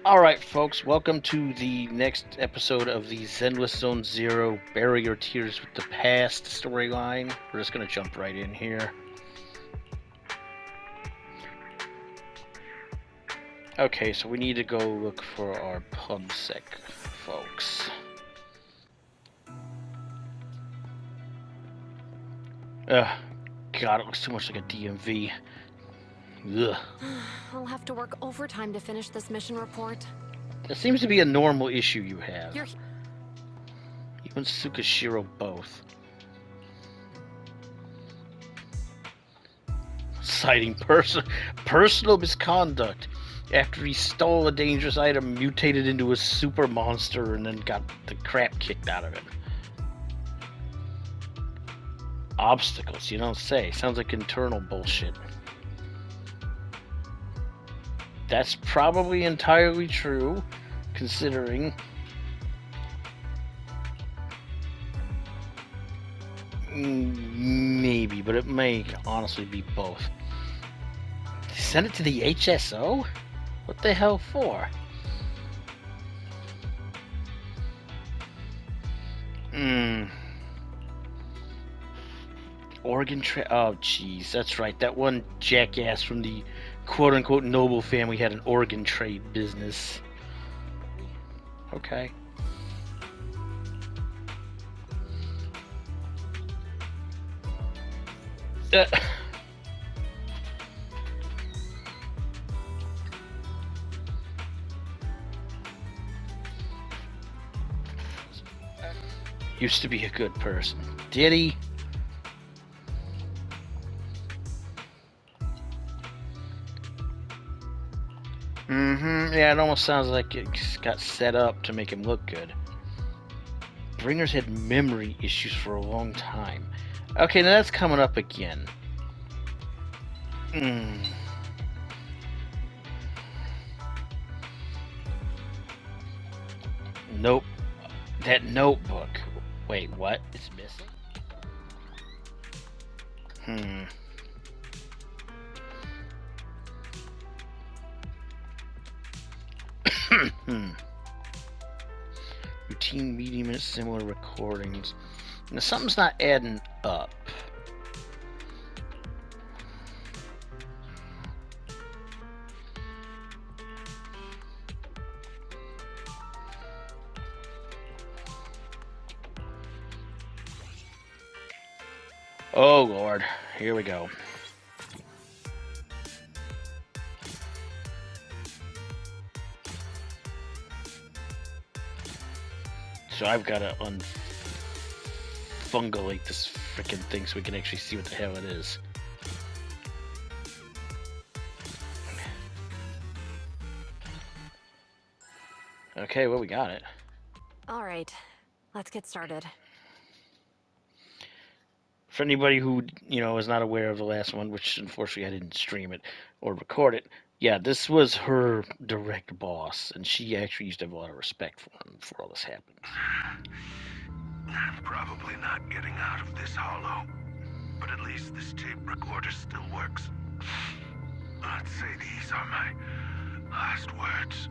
Alright, folks, welcome to the next episode of the Zenless Zone Zero Bury Your Tears with the Past storyline. We're just going to jump right in here. Okay, so we need to go look for our PubSec folks. Ugh, God, it looks too much like a DMV. Ugh. I'll have to work overtime to finish this mission report. It seems to be a normal issue you have. You're... You and Tsukashiro both. Citing personal misconduct after he stole a dangerous item, mutated into a super monster, and then got the crap kicked out of him. Obstacles, you don't say. Sounds like internal bullshit. That's probably entirely true, considering... Maybe, but it may honestly be both. Send it to the HSO? What the hell for? Oregon oh, jeez, that's right. That one jackass from the quote-unquote noble family had an organ trade business. Okay. Used to be a good person. Did he? Yeah, it almost sounds like it got set up to make him look good. Bringer's had memory issues for a long time. Okay, now that's coming up again. Nope. That notebook. Wait, what? It's missing? Routine medium and similar recordings. Now something's not adding up. Oh Lord, here we go. So I've got to unfungulate this freaking thing so we can actually see what the hell it is. Okay, well, we got it. All right, let's get started. For anybody who, is not aware of the last one, which unfortunately I didn't stream it or record it, yeah, this was her direct boss, and she actually used to have a lot of respect for him before all this happened. I'm probably not getting out of this hollow, but at least this tape recorder still works. Let's say these are my last words.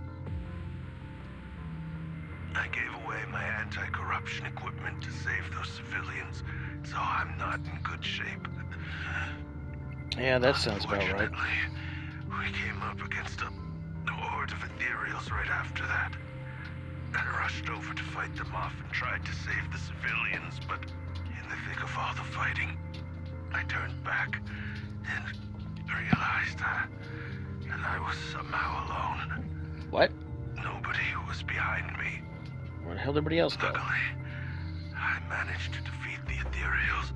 I gave away my anti-corruption equipment to save those civilians, so I'm not in good shape. Yeah, that sounds about right. We came up against a horde of ethereals right after that. I rushed over to fight them off and tried to save the civilians, but in the thick of all the fighting, I turned back and realized that I was somehow alone. What? Nobody was behind me. Where the hell did everybody else go? Luckily, I managed to defeat the ethereals,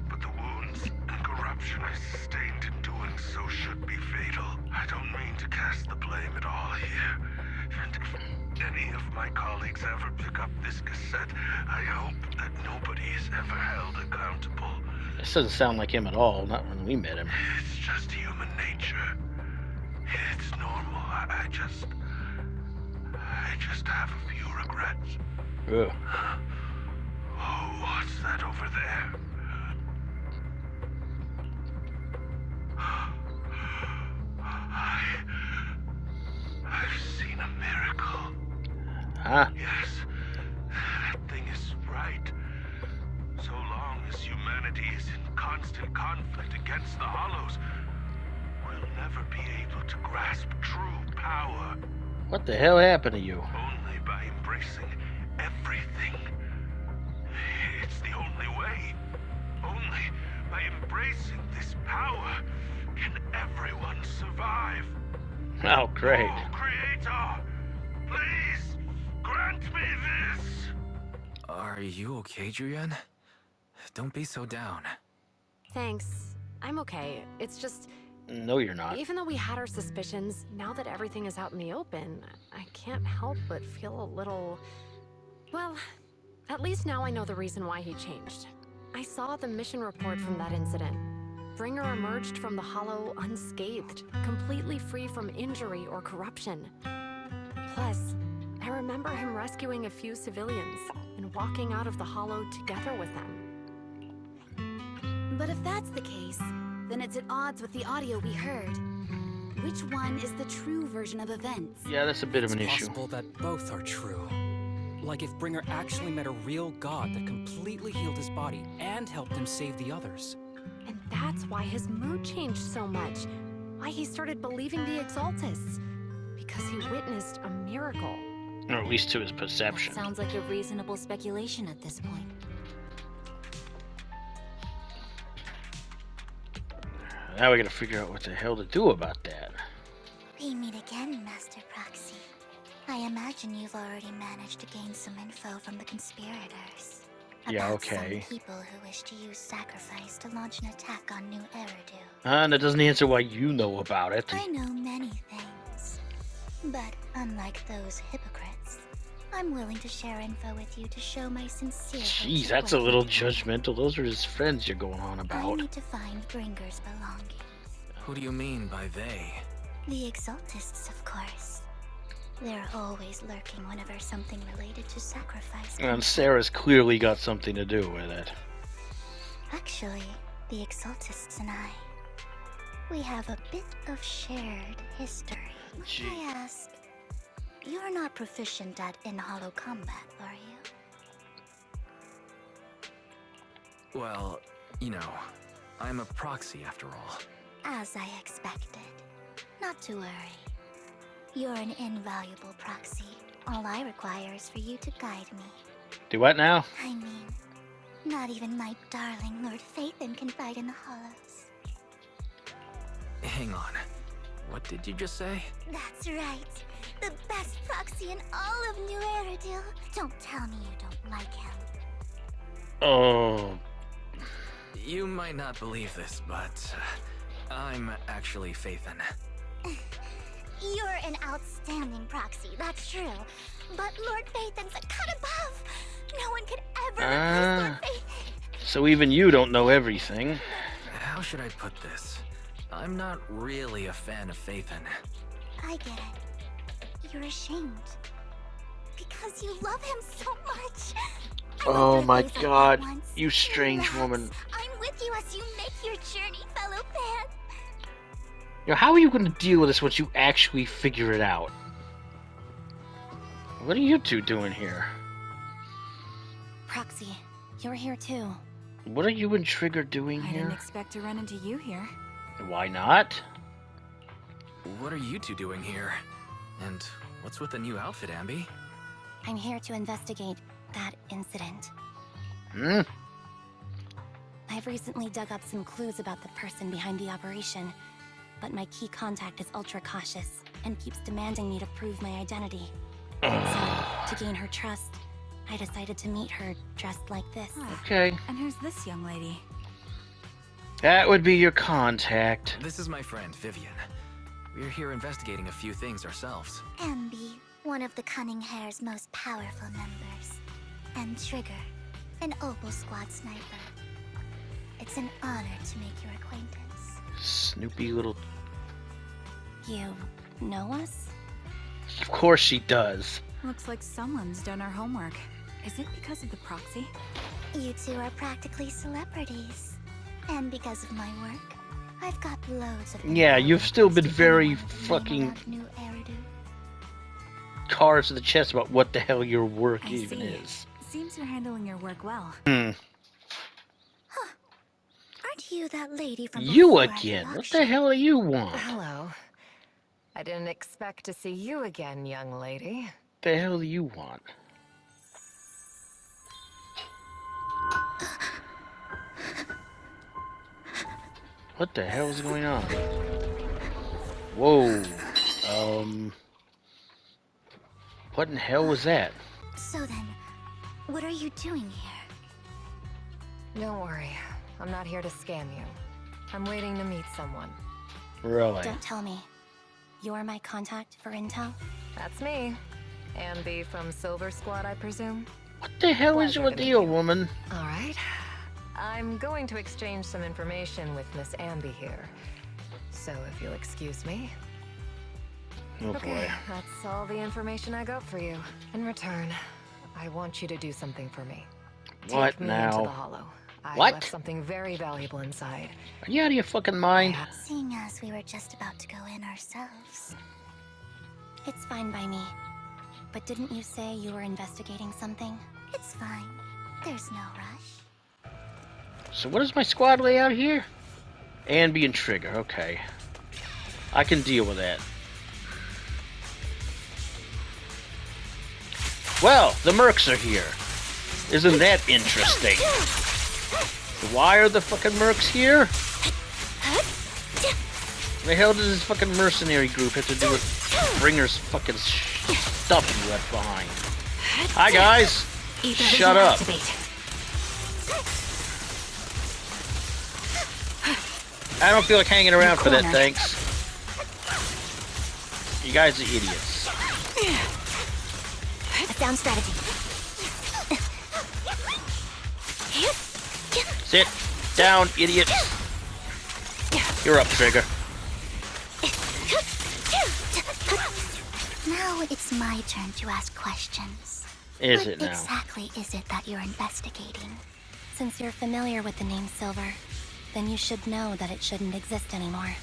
but the wounds and corruption I sustained in doing so should be fatal. I don't mean to cast the blame at all here, and if any of my colleagues ever pick up this cassette, I hope that nobody is ever held accountable. This doesn't sound like him at all, not when we met him. It's just human nature. It's normal. I just have a few regrets. Ugh. Oh, what's that over there? I've seen a Uh-huh. Yes, that thing is right. So long as humanity is in constant conflict against the Hollows, we'll never be able to grasp true power. What the hell happened to you? Only by embracing everything. It's the only way. Only by embracing this power can everyone survive. Oh, great. Oh, Creator, please grant me this. Are you okay, Julian? Don't be so down. Thanks. I'm okay. It's just, No, you're not. even though we had our suspicions, now that everything is out in the open, I can't help but feel a little... Well, at least now I know the reason why he changed. I saw the mission report from that incident. Bringer emerged from the Hollow unscathed, completely free from injury or corruption. Plus, I remember him rescuing a few civilians and walking out of the Hollow together with them. But if that's the case, then it's at odds with the audio we heard. Which one is the true version of events? Yeah, that's a bit of an It's issue. possible that both are true. Like if Bringer actually met a real god that completely healed his body and helped him save the others. And that's why his mood changed so much. Why he started believing the Exaltists. Because he witnessed a miracle. Or at least to his perception. That sounds like a reasonable speculation at this point. Now we gotta figure out what the hell to do about that. We meet again, Master Proxy. I imagine you've already managed to gain some info from the conspirators. Yeah, About okay. some people who wish to use sacrifice to launch an attack on New Eridu. And that doesn't answer why you know about it. I know many things. But unlike those hypocrites, I'm willing to share info with you to show my sincere hopes Jeez, of that's a what little you can. judgmental. Those are his friends you're going on I about. need to find Bringer's belongings. Who do you mean by they? The Exaltists, of course. They're always lurking whenever something related to sacrifice And comes up. Sarah's clearly got something to do with it. Actually, the Exaltists and I, we have a bit of shared history. Gee. May I ask, you're not proficient at in-hollow combat, are you? Well, you know, I'm a proxy after all. As I expected. Not to worry. You're an invaluable proxy. All I require is for you to guide me. Do what now? I mean, not even my darling Lord Phaethon can fight in the Hollows. Hang on. What did you just say? That's right. The best proxy in all of New Eridu. Don't tell me you don't like him. Oh, You might not believe this, but I'm actually Phaethon. You're an outstanding proxy, that's true. But Lord Phaethon's a cut above. No one could ever replace Lord Phaethon. so even you don't know everything. How should I put this? I'm not really a fan of Phaethon. I get it. You're ashamed. Because you love him so much. I Oh went through my a phase like God, that once. you strange Relax. woman. I'm with you as you make your journey, fellow fan. You know, how are you going to deal with this once you actually figure it out? What are you two doing here? Proxy, you're here too. What are you and Trigger doing I didn't here? expect to run into you here. Why not? What are you two doing here? And what's with the new outfit, Anby? I'm here to investigate that incident. Hmm? I've recently dug up some clues about the person behind the operation, but my key contact is ultra cautious and keeps demanding me to prove my identity. So, to gain her trust, I decided to meet her dressed like this. Okay. And who's this young lady? That would be your contact. This is my friend, Vivian. We're here investigating a few things ourselves. Anby, one of the Cunning Hair's most powerful members. And Trigger, an Obol Squad sniper. It's an honor to make your acquaintance. Snoopy little... You know us? Of course she does. Looks like someone's done our homework. Is it because of the proxy? You two are practically celebrities. And because of my work, I've got loads of Yeah, info you've still to been very anyone with a name fucking... about New Eridu. cards to the chest about what the hell your work I even see. is. Seems you're handling your work well. Hmm. Aren't you that lady from You before at again. What auction? the hell do you want? Hello. I didn't expect to see you again, young lady. What the hell do you want? What the hell is going on? Whoa. What in the hell was that? So then, what are you doing here? Don't worry. I'm not here to scam you. I'm waiting to meet someone. Really? Don't tell me. You're my contact for intel? That's me. Anby from Silver Squad, I presume? What the hell is Pleasure your to meet deal, you. woman? Alright. I'm going to exchange some information with Miss Anby here. So if you'll excuse me. Oh Okay, boy. that's all the information I got for you. In return, I want you to do something for me. What Take me into the now? hollow. I What? left something very valuable inside. Are you out of your fucking mind? Seeing as we were just about to go in ourselves. It's fine by me. But didn't you say you were investigating something? It's fine. There's no rush. So what does my squad lay out here? Anby and Trigger, okay. I can deal with that. Well, the mercs are here. Isn't that interesting? Why are the fucking mercs here? The hell does this fucking mercenary group have to do with Bringer's fucking stuff he left behind? Hi guys! Shut up! I don't feel like hanging around for that, thanks. You guys are idiots. I found strategy. Sit down, idiots. You're up, Trigger. Now it's my turn to ask questions. Is What it now? exactly is it that you're investigating? Since you're familiar with the name Silver, then you should know that it shouldn't exist anymore.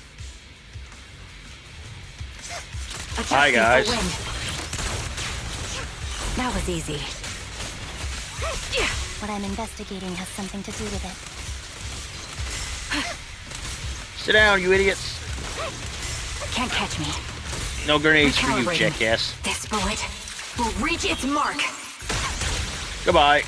Hi, guys. That was easy. What I'm investigating has something to do with it. Sit down, you idiots. Can't catch me. No grenades for you, Recalibrating. jackass. This bullet will reach its mark. Goodbye.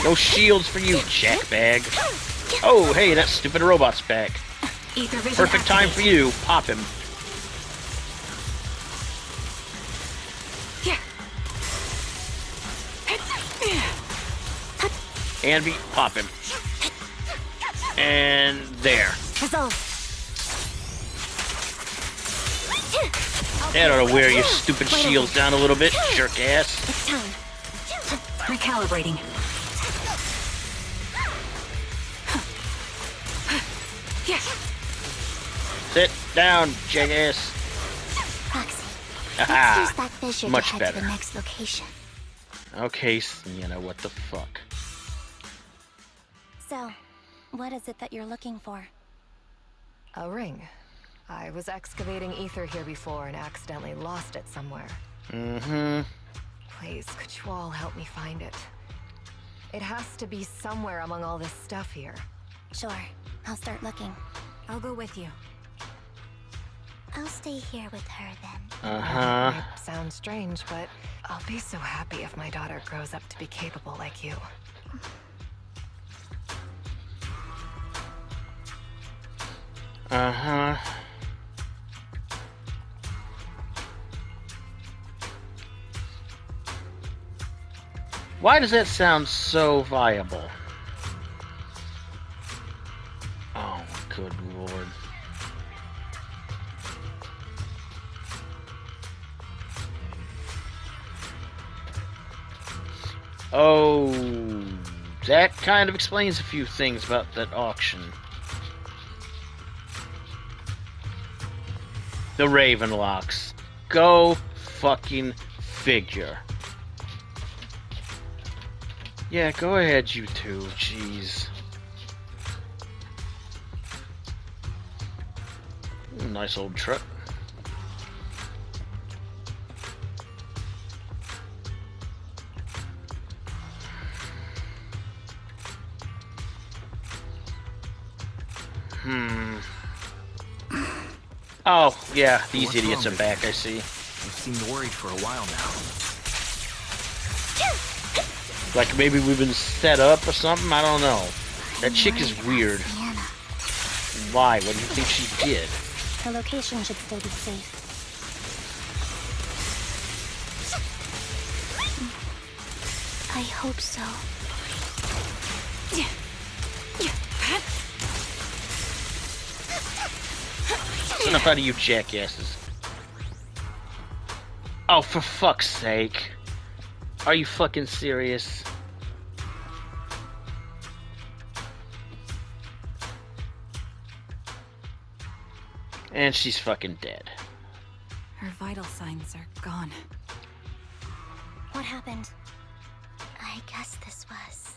No shields for you, jackbag. Oh, hey, that stupid robot's back. Ether vision Perfect time for activate. you. Pop him. Anby, pop him. And there. Resolve. That ought to wear your stupid shields down a little bit, jerk ass. It's time. Recalibrating. Sit down, jackass. Proxy. Haha. Let's use that fissure Much to head better. to the next location. Okay, you know what the fuck. So, what is it that you're looking for? A ring. I was excavating ether here before and accidentally lost it somewhere. Mm-hmm. Please, could you all help me find it? It has to be somewhere among all this stuff here. Sure, I'll start looking. I'll go with you. I'll stay here with her then. Uh-huh. It sounds strange, but I'll be so happy if my daughter grows up to be capable like you. Uh-huh. Why does that sound so viable? Oh, good lord. Oh, that kind of explains a few things about that auction. The Ravenlocks. Go fucking figure. Yeah, go ahead, you two. Jeez. Nice old truck. Oh, yeah, these What's idiots wrong, are back, Vivian? I see. You seemed worried for a while now. Like maybe we've been set up or something, I don't know. That chick is weird. Why? What do you think she did? Her location should still be safe. I hope so. That's enough out of you jackasses. Oh, for fuck's sake. Are you fucking serious? And she's fucking dead. Her vital signs are gone. What happened? I guess this was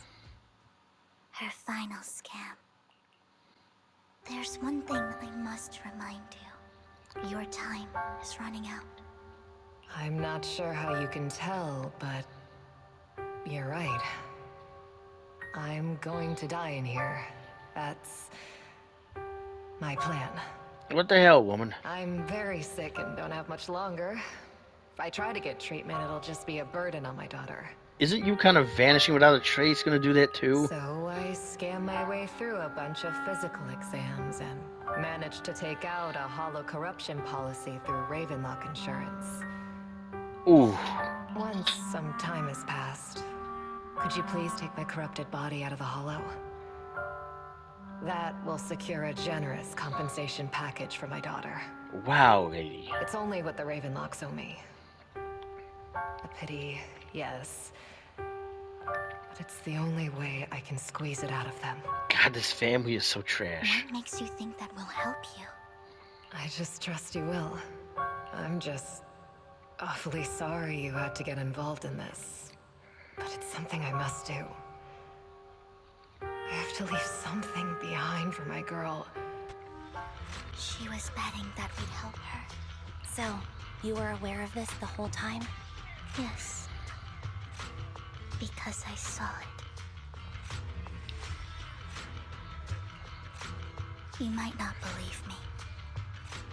her final scam. There's one thing I must remind you. Your time is running out. I'm not sure how you can tell, but you're right. I'm going to die in here. That's my plan. What the hell, woman? I'm very sick and don't have much longer. If I try to get treatment, it'll just be a burden on my daughter. Isn't you kind of vanishing without a trace gonna do that too? So I scam my way through a bunch of physical exams and managed to take out a hollow corruption policy through Ravenlock Insurance. Ooh. Once some time has passed, could you please take my corrupted body out of the hollow? That will secure a generous compensation package for my daughter. Wow, lady. It's only what the Ravenlocks owe me. A pity, yes. But it's the only way I can squeeze it out of them. God, this family is so trash. What makes you think that will help you? I just trust you will. I'm just awfully sorry you had to get involved in this. But it's something I must do. I have to leave something behind for my girl. She was betting that we'd help her. So, you were aware of this the whole time? Yes. Because I saw it. You might not believe me,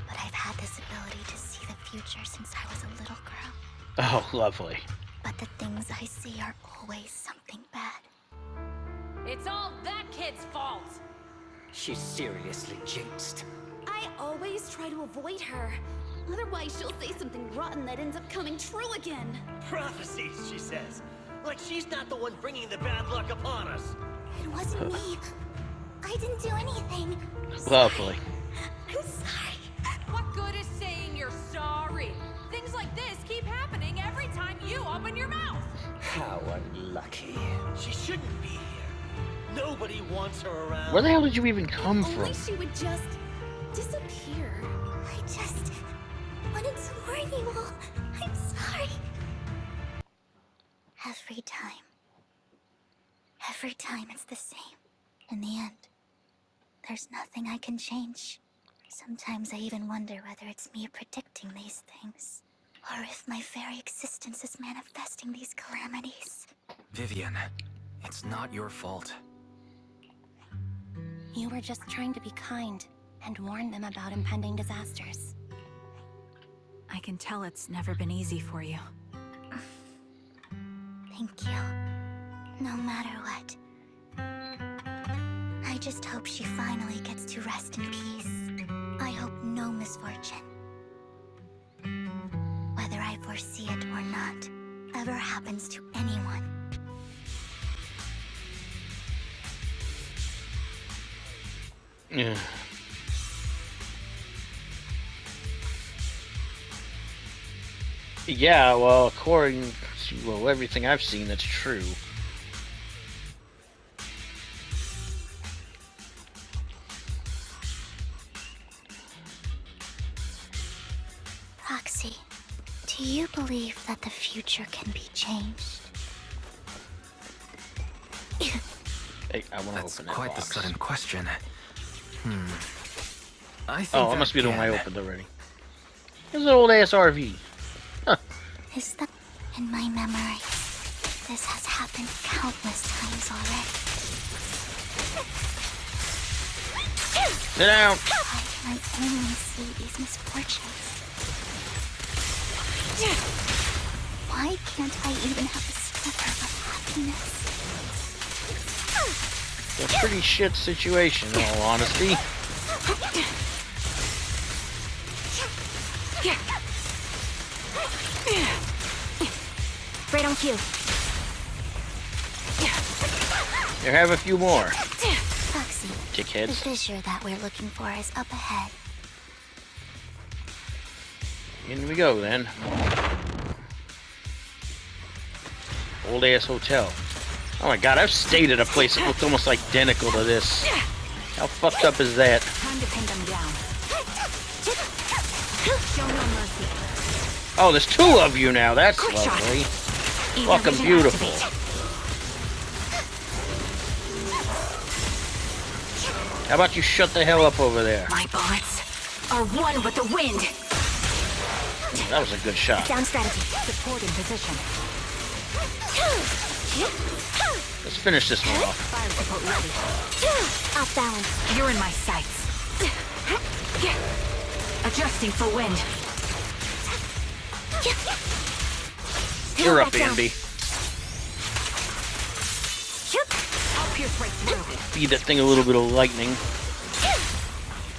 but I've had this ability to see the future since I was a little girl. Oh, lovely. But the things I see are always something bad. It's all that kid's fault! She's seriously jinxed. I always try to avoid her. Otherwise, she'll say something rotten that ends up coming true again. Prophecies, she says. Like she's not the one bringing the bad luck upon us. It wasn't me. I didn't do anything. Lovely. I'm sorry. What good is saying you're sorry? Things like this keep happening every time you open your mouth! How unlucky. She shouldn't be here. Nobody wants her around. Where the hell did you even come from? Only she would just disappear. I just wanted to warn you all. I'm sorry. Every time it's the same. In the end, there's nothing I can change. Sometimes I even wonder whether it's me predicting these things, or if my very existence is manifesting these calamities. Vivian, it's not your fault. You were just trying to be kind and warn them about impending disasters. I can tell it's never been easy for you. Thank you. No matter what. I just hope she finally gets to rest in peace. I hope no misfortune, whether I foresee it or not, ever happens to anyone. Yeah. Yeah, well, according to everything I've seen, that's true. Roxy, do you believe that the future can be changed? Hey, I want to That's open that quite box. the sudden question. I think Oh, it must be the one I opened already. It's an old ass RV. Huh. Is that in my memory? This has happened countless times already. Sit down. Why can I only see these misfortunes? Why can't I even have a sliver of happiness? It's a pretty shit situation, in all honesty. Right on cue. Here, have a few more. Foxy, the Dickheads. fissure that we're looking for is up ahead. In we go, then. Old ass hotel. Oh my god, I've stayed at a place that looked almost identical to this. How fucked up is that? Time to pin them down. Show no mercy. Oh, there's two of you now. That's Quick shot. lovely. Ether Fucking vision beautiful. activate. How about you shut the hell up over there? My bullets are one with the wind. That was a good shot. Sound strategy. Support in position. Let's finish this one off. Fire support ready. Off balance. You're in my sights. Adjusting for wind. You're up, Anby. I'll pierce right through. Feed that thing a little bit of lightning.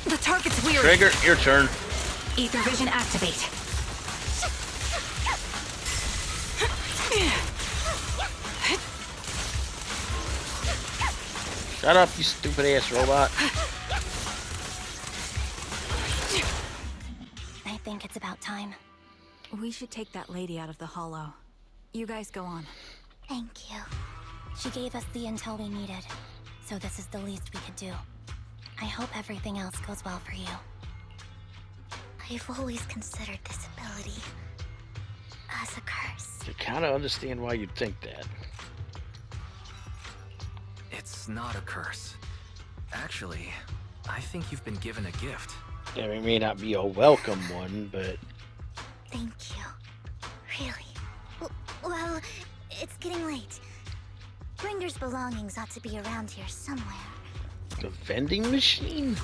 The target's weary. Trigger, your turn. Ether vision activate. Shut up, you stupid ass robot. I think it's about time. We should take that lady out of the hollow. You guys go on. Thank you. She gave us the intel we needed, so this is the least we could do. I hope everything else goes well for you. I've always considered this ability as a curse. I kind of understand why you'd think that. It's not a curse. Actually, I think you've been given a gift. Yeah, it may not be a welcome one, but... Thank you. Really? Well, it's getting late. Bringer's belongings ought to be around here somewhere. The vending machine?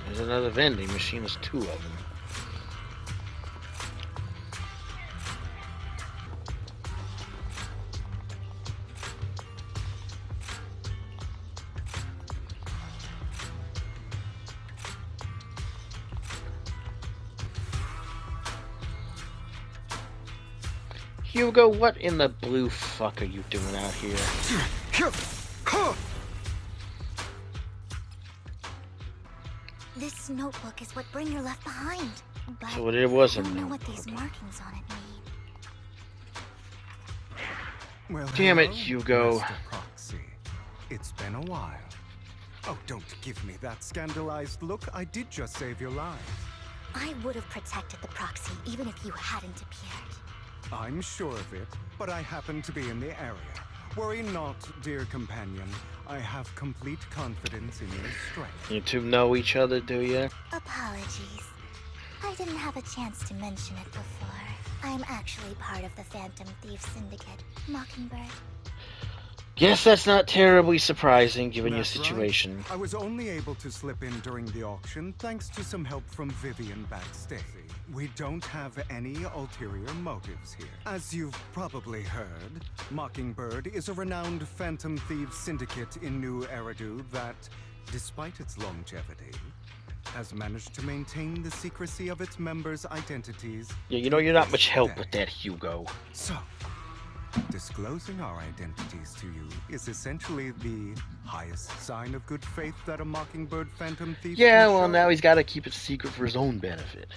There's another vending machine. There's two of them. Hugo, what in the blue fuck are you doing out here? This notebook is what Bringer left behind. But So it was a I don't know note, what these okay. markings on it mean. Well, Damn it, hello, Hugo. Master Proxy. It's been a while. Oh, don't give me that scandalized look. I did just save your life. I would have protected the proxy even if you hadn't appeared. I'm sure of it, but I happen to be in the area. Worry not, dear companion. I have complete confidence in your strength. You two know each other, do you? Apologies. I didn't have a chance to mention it before. I'm actually part of the Phantom Thief Syndicate, Mockingbird. Guess that's not terribly surprising given your That's right. situation. I was only able to slip in during the auction thanks to some help from Vivian backstage. We don't have any ulterior motives here. As you've probably heard, Mockingbird is a renowned Phantom Thieves syndicate in New Eridu that, despite its longevity, has managed to maintain the secrecy of its members' identities. Yeah, you know you're not much help with that, Hugo. So, disclosing our identities to you is essentially the highest sign of good faith that a Mockingbird Phantom Thief Yeah, can well, show. now he's got to keep it secret for his own benefit.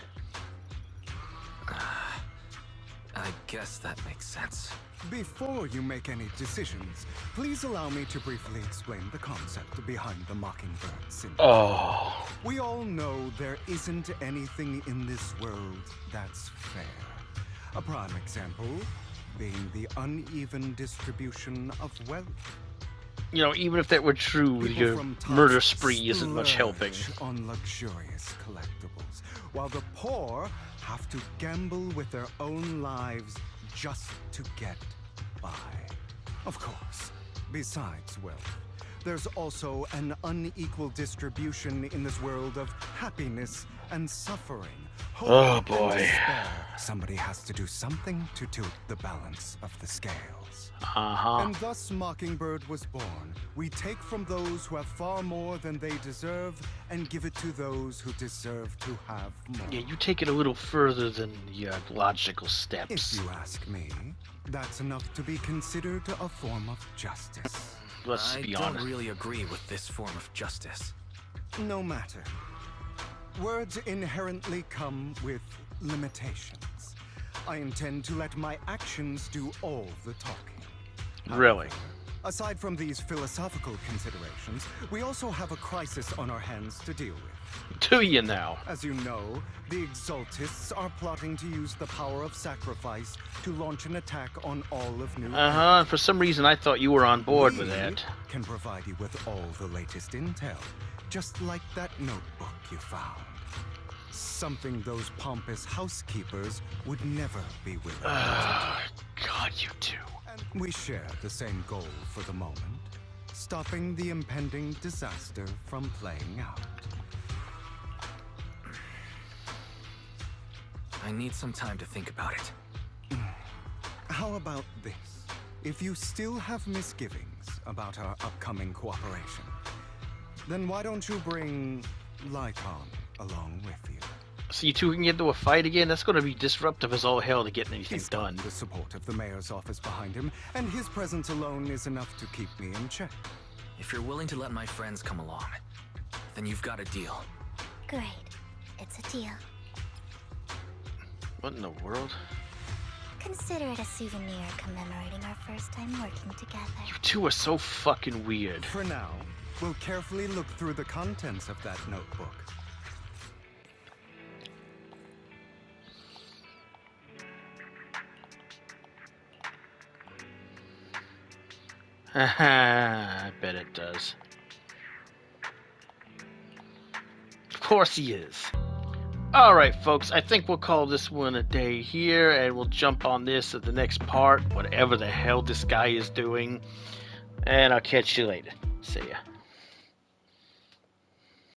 I guess that makes sense. Before you make any decisions, please allow me to briefly explain the concept behind the Mockingbird syndrome. Oh. We all know there isn't anything in this world that's fair. A prime example being the uneven distribution of wealth. You know, even if that were true, your murder spree isn't much helping. On luxurious collectibles, while the poor have to gamble with their own lives just to get by. Of course, besides wealth, there's also an unequal distribution in this world of happiness and suffering. Hope oh and boy. despair. Somebody has to do something to tilt the balance of the scales. Uh-huh. And thus Mockingbird was born. We take from those who have far more than they deserve and give it to those who deserve to have more. Yeah, you take it a little further than your logical If steps. you ask me, that's enough to be considered a form of justice. Let's be I honest. don't really agree with this form of justice. No matter. Words inherently come with limitations. I intend to let my actions do all the talking. Really? Aside from these philosophical considerations, we also have a crisis on our hands to deal with. Do you now? As you know, the Exaltists are plotting to use the power of sacrifice to launch an attack on all of New Uh-huh. For some reason, I thought you were on board with We that. can provide you with all the latest intel, just like that notebook you found. Something those pompous housekeepers would never be willing to do. God, you two. We share the same goal for the moment, stopping the impending disaster from playing out. I need some time to think about it. How about this? If you still have misgivings about our upcoming cooperation, then why don't you bring Lycon along with you? So you two can get into a fight again? That's going to be disruptive as all hell to getting anything He's got done. the support of the mayor's office behind him, and his presence alone is enough to keep me in check. If you're willing to let my friends come along, then you've got a deal. Great. It's a deal. What in the world? Consider it a souvenir commemorating our first time working together. You two are so fucking weird. For now, we'll carefully look through the contents of that notebook. I bet it does. Of course he is. Alright, folks, I think we'll call this one a day here, and we'll jump on this at the next part, whatever the hell this guy is doing. And I'll catch you later. See ya.